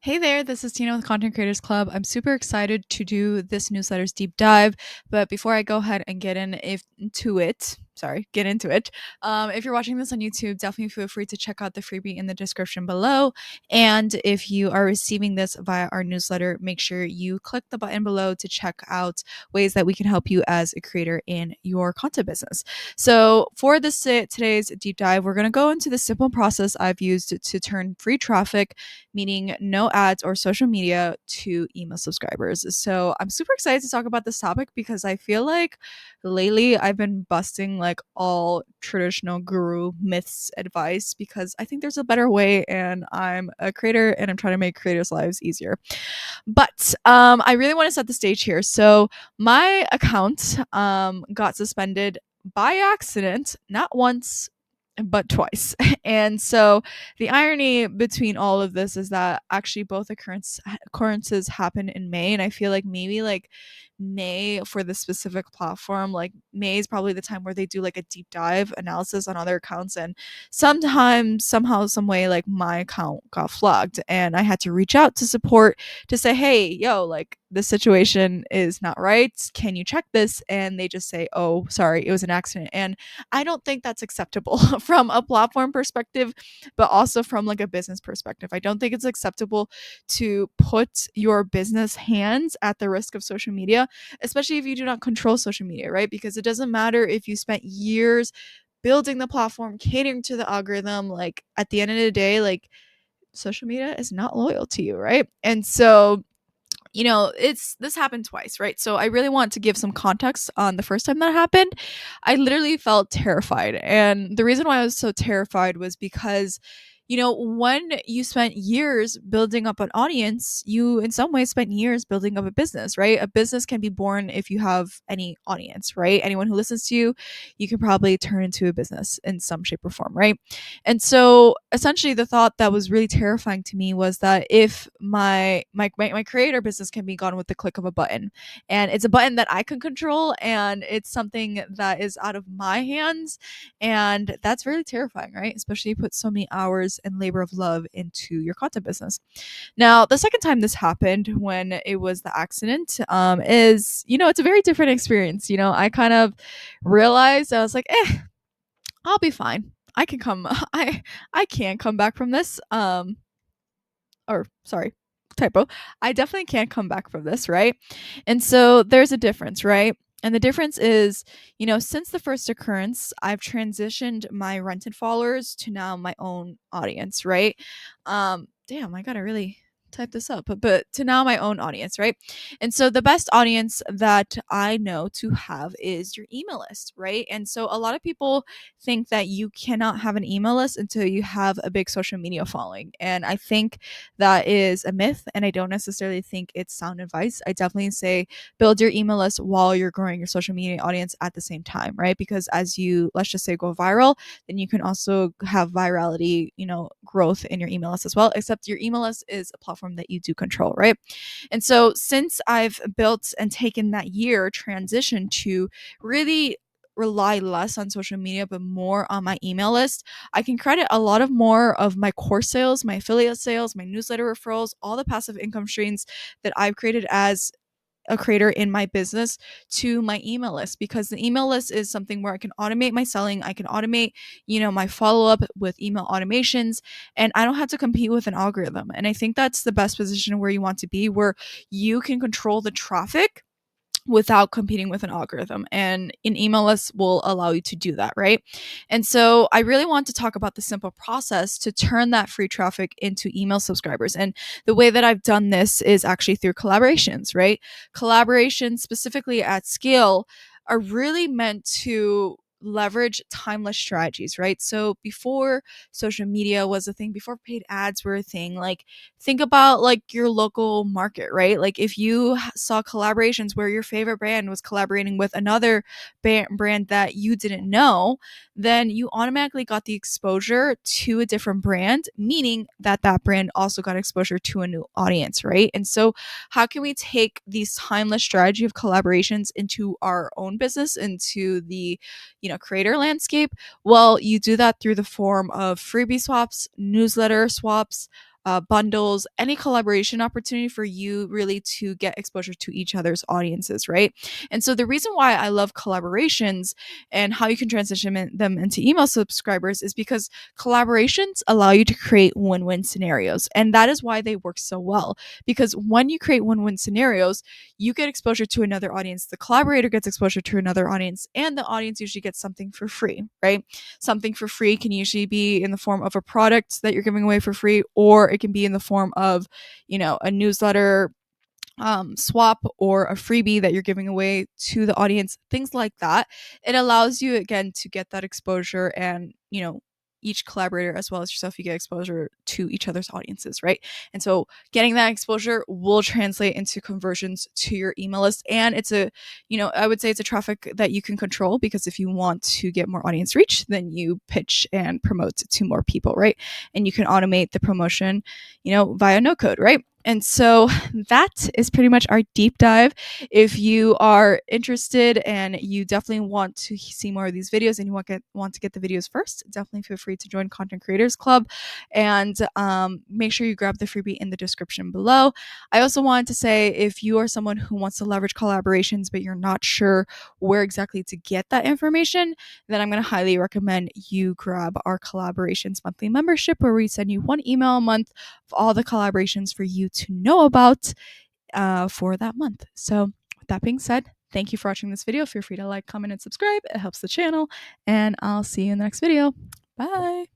Hey there, this is Tina with Content Creators Club. I'm super excited to do this newsletter's deep dive. But before I go ahead and get into it, if you're watching this on YouTube, definitely feel free to check out the freebie in the description below. And if you are receiving this via our newsletter, make sure you click the button below to check out ways that we can help you as a creator in your content business. So, for today's deep dive, we're going to go into the simple process I've used to turn free traffic, meaning no ads or social media, to email subscribers. So I'm super excited to talk about this topic because I feel like lately I've been busting like all traditional guru myths advice because I think there's a better way and I'm a creator and I'm trying to make creators' lives easier. But I really want to set the stage here. So my account got suspended by accident, not once, but twice. And so the irony between all of this is that actually both occurrences happen in May, and I feel like maybe like May for the specific platform, like May is probably the time where they do like a deep dive analysis on other accounts, and sometimes somehow some way like my account got flagged and I had to reach out to support to say, hey, yo, like this situation is not right, can you check this? And they just say, oh, sorry, it was an accident. And I don't think that's acceptable from a platform perspective, but also from like a business perspective. I don't think it's acceptable to put your business hands at the risk of social media, especially if you do not control social media, right? Because it doesn't matter if you spent years building the platform, catering to the algorithm, like at the end of the day, like social media is not loyal to you, right? And so it's this happened twice, right? So I really want to give some context on the first time that happened. I literally felt terrified. And the reason why I was so terrified was because when you spent years building up an audience, you in some ways spent years building up a business, right? A business can be born if you have any audience, right? Anyone who listens to you, you can probably turn into a business in some shape or form, right? And so essentially the thought that was really terrifying to me was that if my creator business can be gone with the click of a button, and it's a button that I can control, and it's something that is out of my hands, and that's really terrifying, right? Especially you put so many hours and labor of love into your content business. Now, the second time this happened, when it was the accident, is it's a very different experience. I kind of realized, I was like, I'll be fine. I can come. I can come back from this. Or sorry, typo. I definitely can't come back from this, right? And so there's a difference, right? And the difference is, since the first occurrence, I've transitioned my rented followers to now my own audience, right? Damn, I gotta really type this up, but to now my own audience, right? And so the best audience that I know to have is your email list, right? And so a lot of people think that you cannot have an email list until you have a big social media following. And I think that is a myth, and I don't necessarily think it's sound advice. I definitely say build your email list while you're growing your social media audience at the same time, right? Because as you, let's just say, go viral, then you can also have virality, growth in your email list as well, except your email list is a platform that you do control, right? And so since I've built and taken that year transition to really rely less on social media but more on my email list, I can credit a lot of more of my course sales, my affiliate sales, my newsletter referrals, all the passive income streams that I've created as a creator in my business to my email list, because the email list is something where I can automate my selling, I can automate, my follow up with email automations, and I don't have to compete with an algorithm. And I think that's the best position where you want to be, where you can control the traffic without competing with an algorithm, and an email list will allow you to do that, right? And so I really want to talk about the simple process to turn that free traffic into email subscribers. And the way that I've done this is actually through collaborations, right? Collaborations, specifically at scale, are really meant to leverage timeless strategies, right? So before social media was a thing, before paid ads were a thing, like think about like your local market, right? Like if you saw collaborations where your favorite brand was collaborating with another brand that you didn't know, then you automatically got the exposure to a different brand, meaning that that brand also got exposure to a new audience, right? And so how can we take these timeless strategy of collaborations into our own business, into the creator landscape? Well, you do that through the form of freebie swaps, newsletter swaps, bundles, any collaboration opportunity for you really to get exposure to each other's audiences, right? And so the reason why I love collaborations and how you can transition them into email subscribers is because collaborations allow you to create win-win scenarios. And that is why they work so well. Because when you create win-win scenarios, you get exposure to another audience, the collaborator gets exposure to another audience, and the audience usually gets something for free, right? Something for free can usually be in the form of a product that you're giving away for free, or it can be in the form of, a newsletter swap or a freebie that you're giving away to the audience, things like that. It allows you again to get that exposure, and each collaborator as well as yourself, you get exposure to each other's audiences, right? And so getting that exposure will translate into conversions to your email list, and it's I would say it's a traffic that you can control, because if you want to get more audience reach, then you pitch and promote to more people, right? And you can automate the promotion via no code, right? And so that is pretty much our deep dive. If you are interested and you definitely want to see more of these videos and you want to get the videos first, definitely feel free to join Content Creators Club, and make sure you grab the freebie in the description below. I also wanted to say, if you are someone who wants to leverage collaborations but you're not sure where exactly to get that information, then I'm going to highly recommend you grab our collaborations monthly membership, where we send you one email a month of all the collaborations for you to know about for that month. So with that being said, thank you for watching this video. Feel free to like, comment, and subscribe. It helps the channel, and I'll see you in the next video. Bye.